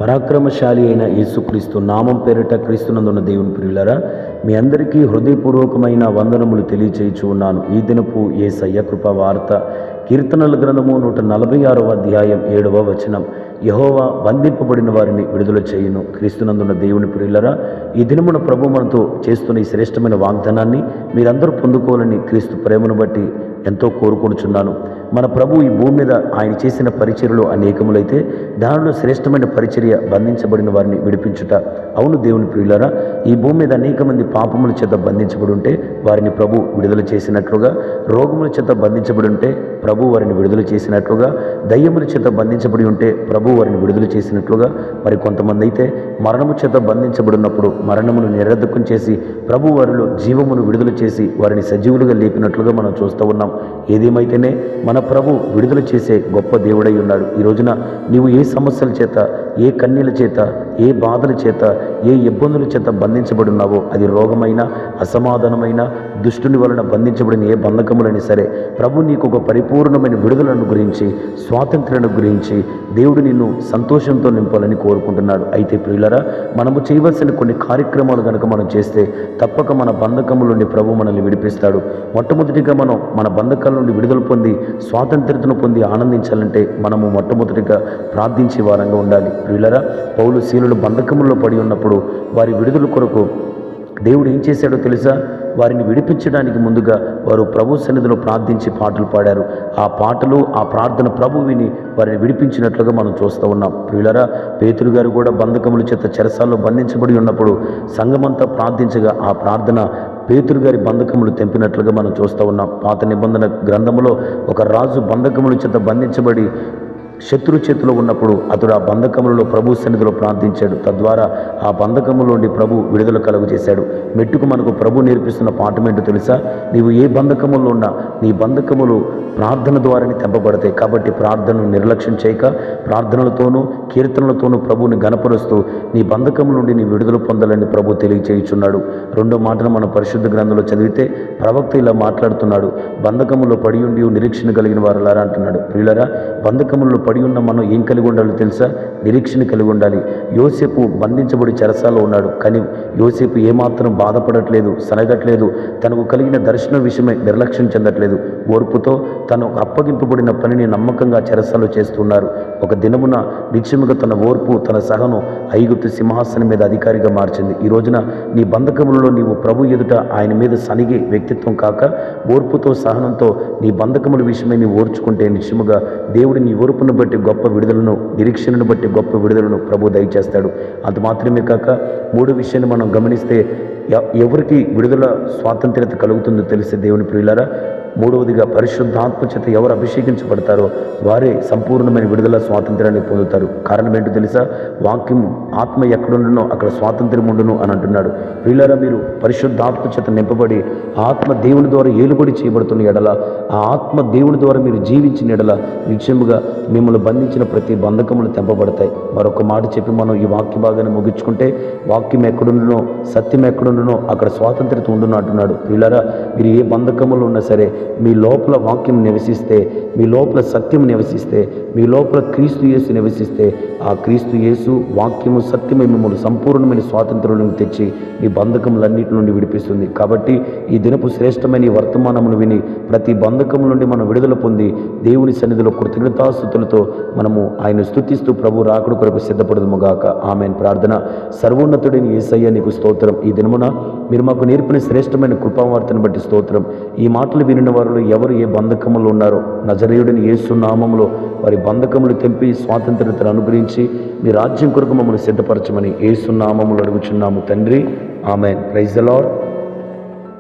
పరాక్రమశాలి అయిన యేసుక్రీస్తు నామం పేరిట క్రీస్తునందున్న దేవుని ప్రియులారా, మీ అందరికీ హృదయపూర్వకమైన వందనములు తెలియచేయచ్చు ఉన్నాను. ఈ దినపు యేసయ్య కృపా వార్త కీర్తనల గ్రంథము 146వ అధ్యాయం 7వ వచనం. యెహోవా బంధింపబడిన వారిని విడుదల చేయును. క్రీస్తునందున్న దేవుని ప్రియులారా, ఈ దినమున ప్రభు మనతో చేస్తున్న ఈ శ్రేష్టమైన వాగ్దానాన్ని మీరందరూ పొందుకోవాలని క్రీస్తు ప్రేమను బట్టి ఎంతో కోరుకొనుచున్నాను. మన ప్రభు ఈ భూమి మీద ఆయన చేసిన పరిచర్యలు అనేకములైతే దానిలో శ్రేష్టమైన పరిచర్య బంధించబడిన వారిని విడిపించుట. అవును దేవుని ప్రియులారా, ఈ భూమి మీద అనేక మంది పాపముల చేత బంధించబడి ఉంటే వారిని ప్రభు విడుదల చేసినట్లుగా, రోగముల చేత బంధించబడి ఉంటే ప్రభు వారిని విడుదల చేసినట్లుగా, దయ్యముల చేత బంధించబడి ఉంటే ప్రభు వారిని విడుదల చేసినట్లుగా, మరి కొంతమంది అయితే మరణము చేత బంధించబడినప్పుడు మరణమును నిరర్ధకం చేసి ప్రభు వారిలో జీవమును విడుదల చేసి వారిని సజీవులుగా లేపినట్లుగా మనం చూస్తూ ఉన్నాం. ఏదేమైతేనే మన ప్రభు విడుదల చేసే గొప్ప దేవుడై ఉన్నాడు. ఈ రోజున నీవు ఏ సమస్యల చేత, ఏ కన్నీల చేత, ఏ బాధల చేత, ఏ ఇబ్బందుల చేత బంధించబడి ఉన్నావో, అది రోగమైన, అసమాధానమైన, దుష్టుని వలన బంధించబడిన ఏ బంధకములని సరే, ప్రభు నీకు ఒక పరిపూర్ణమైన విడుదలను గురించి, స్వాతంత్ర్యాన్ని గురించి దేవుడు నిన్ను సంతోషంతో నింపాలని కోరుకుంటున్నాడు. అయితే ప్రియులరా, మనము చేయవలసిన కొన్ని కార్యక్రమాలు కనుక మనం చేస్తే తప్పక మన బంధకముల నుండి ప్రభు మనల్ని విడిపిస్తాడు. మొట్టమొదటిగా మనం మన బంధకాల నుండి విడుదల పొంది స్వాతంత్ర్యతను పొంది ఆనందించాలంటే మనము మొట్టమొదటిగా ప్రార్థించే వారంగా ఉండాలి. ప్రియులరా, పౌలు శీలులు బంధకముల్లో పడి ఉన్నప్పుడు వారి విడుదల కొరకు దేవుడు ఏం చేశాడో తెలుసా? వారిని విడిపించడానికి ముందుగా వారు ప్రభు సన్నిధిలో ప్రార్థించి పాటలు పాడారు. ఆ పాటలు, ఆ ప్రార్థన ప్రభు విని వారిని విడిపించినట్లుగా మనం చూస్తూ ఉన్నాం. ప్రియులరా, పేతురు గారు కూడా బంధకముల చేత చెరసాల్లో బంధించబడి ఉన్నప్పుడు సంఘమంతా ప్రార్థించగా ఆ ప్రార్థన పేతురు గారి బంధకములు తెంపినట్లుగా మనం చూస్తూ ఉన్నాం. పాత నిబంధన గ్రంథములో ఒక రాజు బంధకముల చేత బంధించబడి శత్రు చేతిలో ఉన్నప్పుడు అతడు ఆ బంధకములలో ప్రభు సన్నిధిలో ప్రార్థించాడు. తద్వారా ఆ బంధకముల నుండి ప్రభు విడుదల కలుగు చేశాడు. మెట్టుకు మనకు ప్రభు నేర్పిస్తున్న పాఠం ఏంటో తెలుసా? నీవు ఏ బంధకములో ఉన్నా నీ బంధకములు ప్రార్థన ద్వారానే తెంపబడతాయి. కాబట్టి ప్రార్థనను నిర్లక్ష్యం చేయక ప్రార్థనలతోనూ కీర్తనలతోనూ ప్రభువుని గణపరుస్తూ నీ బంధకముల నుండి నీ విడుదల పొందాలని ప్రభు తెలియచేయుచున్నాడు. రెండో మాటను మనం పరిశుద్ధ గ్రంథంలో చదివితే ప్రవక్త ఇలా మాట్లాడుతున్నాడు. బంధకములో పడి ఉండి నిరీక్షణ కలిగిన వారులారా అంటున్నాడు. ప్రియులారా, బంధకములలో పడి ఉన్న మనం ఏం కలిగి ఉండాలో తెలుసా? నిరీక్షణ కలిగి ఉండాలి. యోసేపు బంధించబడి చెరసాలో ఉన్నాడు, కానీ యోసేపు ఏమాత్రం బాధపడట్లేదు, సనగట్లేదు. తనకు కలిగిన దర్శనం విషయమై నిర్లక్ష్యం చెందట్లేదు. ఓర్పుతో తను అప్పగింపబడిన పనిని నమ్మకంగా చెరసాలో చేస్తున్నారు. ఒక దినమున నిత్యముగా తన ఓర్పు, తన సహనం ఐగుప్తు సింహాసనం మీద అధికారిగా మార్చింది. ఈ రోజున నీ బంధకములలో నీవు ప్రభు ఎదుట ఆయన మీద సనిగే వ్యక్తిత్వం కాక ఓర్పుతో, సహనంతో నీ బంధకముల విషయమై నీవు ఓర్చుకుంటే నిత్యముగా దేవుడు నీ ఓర్పును బట్టి గొప్ప విడుదలను, నిరీక్షణను బట్టి గొప్ప విడుదలను ప్రభు దయచేస్తాడు. అంత మాత్రమే కాక మూడో విషయాన్ని మనం గమనిస్తే ఎవరికి విడుదల స్వాతంత్ర్యత కలుగుతుందో తెలిసే దేవుని ప్రియులారా, మూడవదిగా పరిశుద్ధాత్మ చేత ఎవరు అభిషేకించబడతారో వారే సంపూర్ణమైన విడుదల స్వాతంత్ర్యాన్ని పొందుతారు. కారణం ఏంటో తెలుసా? వాక్యం ఆత్మ ఎక్కడుండునో అక్కడ స్వాతంత్ర్యం ఉండును అని అంటున్నాడు. ప్రియులారా, మీరు పరిశుద్ధాత్మ చేత నింపబడి ఆత్మ దేవుని ద్వారా ఏలుబడి చేయబడుతున్న ఎడల, ఆ ఆత్మ దేవుని ద్వారా మీరు జీవించిన ఎడల నిశ్చయముగా మిమ్మల్ని బంధించిన ప్రతి బంధకములు తెంపబడతాయి. మరొక మాట చెప్పి మనం ఈ వాక్య భాగాన్ని ముగించుకుంటే, వాక్యం ఎక్కడుండునో, సత్యం ఎక్కడుండునో అక్కడ స్వాతంత్ర్యత ఉండును అంటున్నాడు. ప్రియులారా, మీరు ఏ బంధకములు ఉన్నా సరే, మీ లోపల వాక్యం నివసిస్తే, మీ లోపల సత్యం నివసిస్తే, మీ లోపల క్రీస్తు యేసు నివసిస్తే, ఆ క్రీస్తు యేసు వాక్యము సత్యమే మిమ్మల్ని సంపూర్ణమైన స్వాతంత్ర్యం తెచ్చి మీ బంధకములన్నిటి నుండి విడిపిస్తుంది. కాబట్టి ఈ దినపు శ్రేష్టమైన ఈ వర్తమానమును విని ప్రతి బంధకము నుండి మనం విడుదల పొంది దేవుని సన్నిధిలో కృతజ్ఞతాస్తుతులతో మనము ఆయన స్తుతిస్తూ ప్రభు రాకడ కొరకు సిద్ధపడదుముగాక. ఆమెన్. ప్రార్థన. సర్వోన్నతుడైన యేసయ్య నీకు స్తోత్రం. ఈ దినమున మీరు మాకు నేర్పిన శ్రేష్టమైన కృపావార్తను బట్టి స్తోత్రం. ఈ మాటలు వినిన వారిలో ఎవరు ఏ బంధకములు ఉన్నారో నజరేయుడిని యేసు నామములో వారి బంధకములు తెంపి స్వాతంత్ర్యతను అనుగ్రహించి మీ రాజ్యం కొరకు మమ్మల్ని సిద్ధపరచమని యేసు నామములో అడుగుచున్నాము తండ్రి. ఆమెన్. Praise the lord.